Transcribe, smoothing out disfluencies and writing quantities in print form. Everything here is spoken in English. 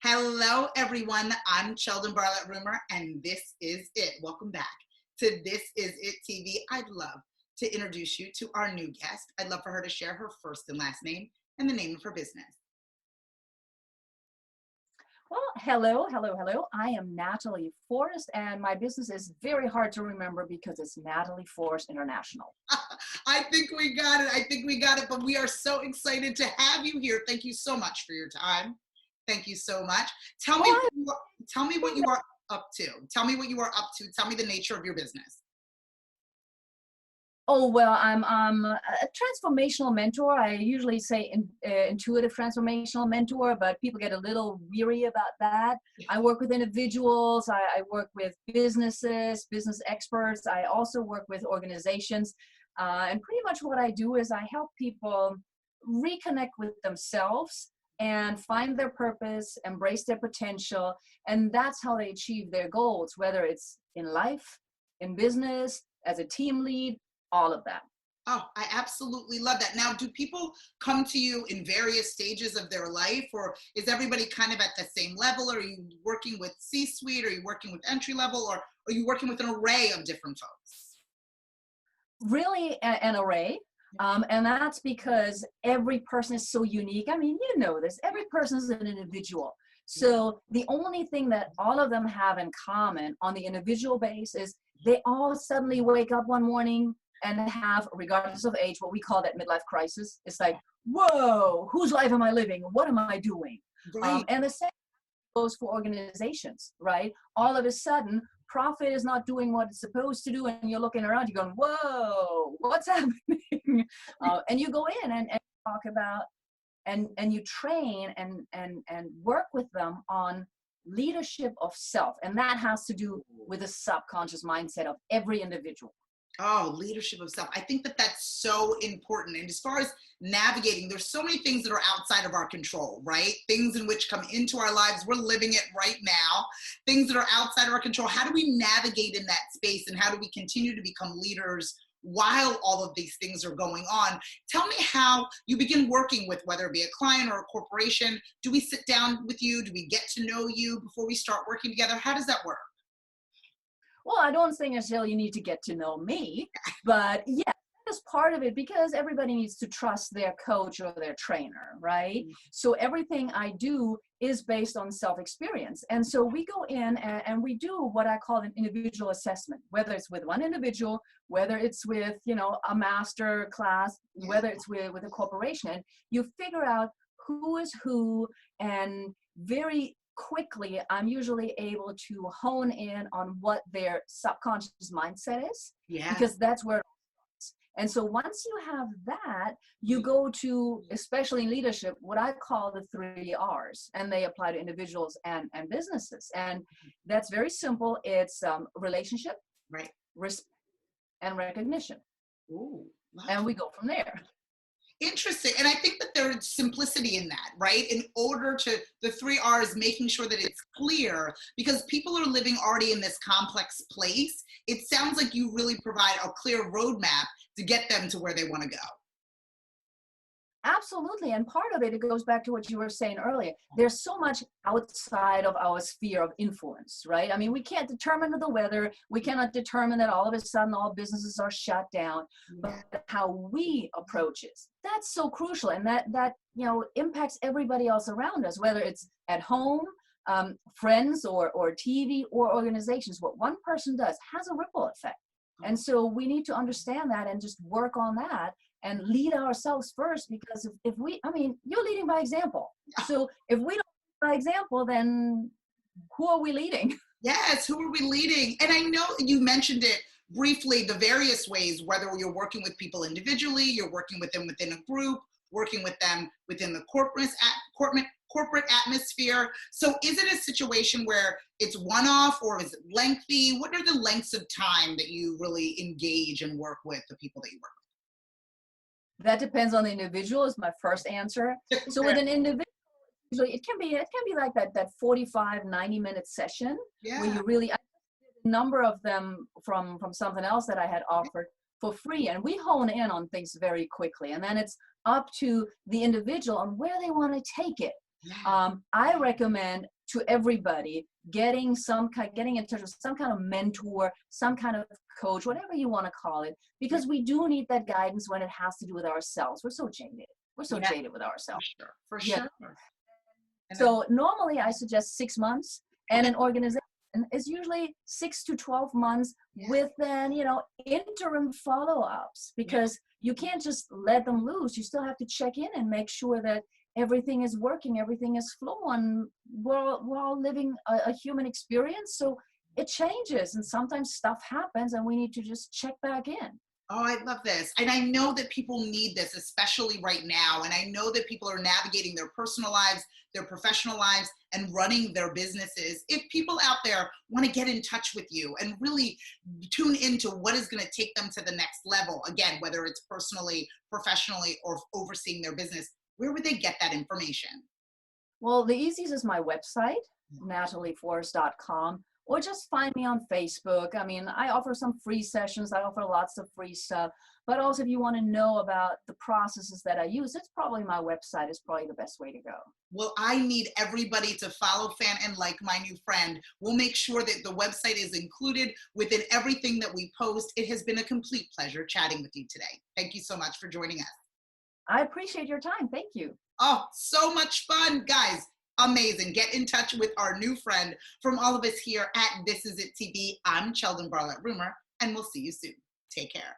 Hello, everyone. I'm Cheldin Barlatt Rumer, and this is it. Welcome back to This Is It TV. I'd love to introduce you to our new guest. I'd love for her to share her first and last name and the name of her business. Well, hello. I am Natalie Forest, and my business is very hard to remember because it's Natalie Forest International. I think we got it. But we are so excited to have you here. Thank you so much for your time. Thank you so much. Tell me what you are up to. Tell me what you are up to. Tell me the nature of your business. Oh, well, I'm a transformational mentor. I usually say intuitive transformational mentor, but people get a little weary about that. I work with individuals. I work with businesses, business experts. I also work with organizations. And pretty much what I do is I help people reconnect with themselves and find their purpose, embrace their potential. And that's how they achieve their goals, whether it's in life, in business, as a team lead, all of that. Oh, I absolutely love that. Now, do people come to you in various stages of their life, or is everybody kind of at the same level? Are you working with C-suite? Are you working with entry level? Or are you working with an array of different folks? Really an array. And that's because every person is so unique. I mean, you know this, every person is an individual. So the only thing that all of them have in common on the individual base is they all suddenly wake up one morning and have, regardless of age, what we call that midlife crisis. It's like, whoa, whose life am I living? What am I doing? Right. And the same goes for organizations, right? All of a sudden, profit is not doing what it's supposed to do, and you're looking around, you're going, whoa, what's happening? And you go in and talk about, and you train and work with them on leadership of self. And that has to do with the subconscious mindset of every individual. Oh, leadership of self. I think that that's so important. And as far as navigating, there's so many things that are outside of our control, right? Things in which come into our lives. We're living it right now. Things that are outside of our control. How do we navigate in that space? And how do we continue to become leaders while all of these things are going on? Tell me how you begin working with, whether it be a client or a corporation. Do we sit down with you? Do we get to know you before we start working together? How does that work? Well, I don't think necessarily you need to get to know me, but yeah, that's part of it because everybody needs to trust their coach or their trainer, right? So everything I do is based on self-experience. And so we go in and we do what I call an individual assessment, whether it's with one individual, whether it's with, a master class, whether it's with a corporation, and you figure out who is who, and very quickly, I'm usually able to hone in on what their subconscious mindset is, because that's where it starts. And so once you have that, you go to, especially in leadership, what I call the 3 R's, and they apply to individuals and businesses. And that's very simple. It's relationship, right, respect, and recognition. Ooh, and we go from there. Interesting. And I think that there's simplicity in that, right? In order to, the 3 R's, making sure that it's clear, because people are living already in this complex place. It sounds like you really provide a clear roadmap to get them to where they want to go. Absolutely. And part of it goes back to what you were saying earlier. There's so much outside of our sphere of influence, right? I mean, we can't determine the weather. We cannot determine that all of a sudden all businesses are shut down. But how we approach it, that's so crucial. And that impacts everybody else around us, whether it's at home, friends, or TV, or organizations. What one person does has a ripple effect. And so we need to understand that and just work on that and lead ourselves first, because if you're leading by example. So if we don't lead by example, then who are we leading? Yes, who are we leading? And I know you mentioned it briefly, the various ways, whether you're working with people individually, you're working with them within a group, working with them within the corporate atmosphere. So is it a situation where it's one-off, or is it lengthy? What are the lengths of time that you really engage and work with the people that you work with? That depends on the individual, is my first answer. So with an individual, it can be like that 45, 90-minute session where you really, I did a number of them from something else that I had offered for free, and we hone in on things very quickly, and then it's up to the individual on where they want to take it. I recommend to everybody, getting in touch with some kind of mentor, some kind of coach, whatever you want to call it, because we do need that guidance when it has to do with ourselves. We're so jaded. We're so jaded with ourselves. For sure. So normally I suggest 6 months, and an organization is usually 6 to 12 months with then, interim follow-ups, because you can't just let them loose. You still have to check in and make sure that everything is working, everything is flowing. We're all living a human experience, so it changes, and sometimes stuff happens and we need to just check back in. Oh, I love this. And I know that people need this, especially right now. And I know that people are navigating their personal lives, their professional lives, and running their businesses. If people out there want to get in touch with you and really tune into what is going to take them to the next level, again, whether it's personally, professionally, or overseeing their business, where would they get that information? Well, the easiest is my website, natalieforest.com. Or just find me on Facebook. I mean, I offer some free sessions. I offer lots of free stuff. But also, if you want to know about the processes that I use, it's probably my website is probably the best way to go. Well, I need everybody to follow, fan, and like my new friend. We'll make sure that the website is included within everything that we post. It has been a complete pleasure chatting with you today. Thank you so much for joining us. I appreciate your time. Thank you. Oh, so much fun, guys. Amazing. Get in touch with our new friend. From all of us here at This Is It TV, I'm Cheldin Barlatt Rumer, and we'll see you soon. Take care.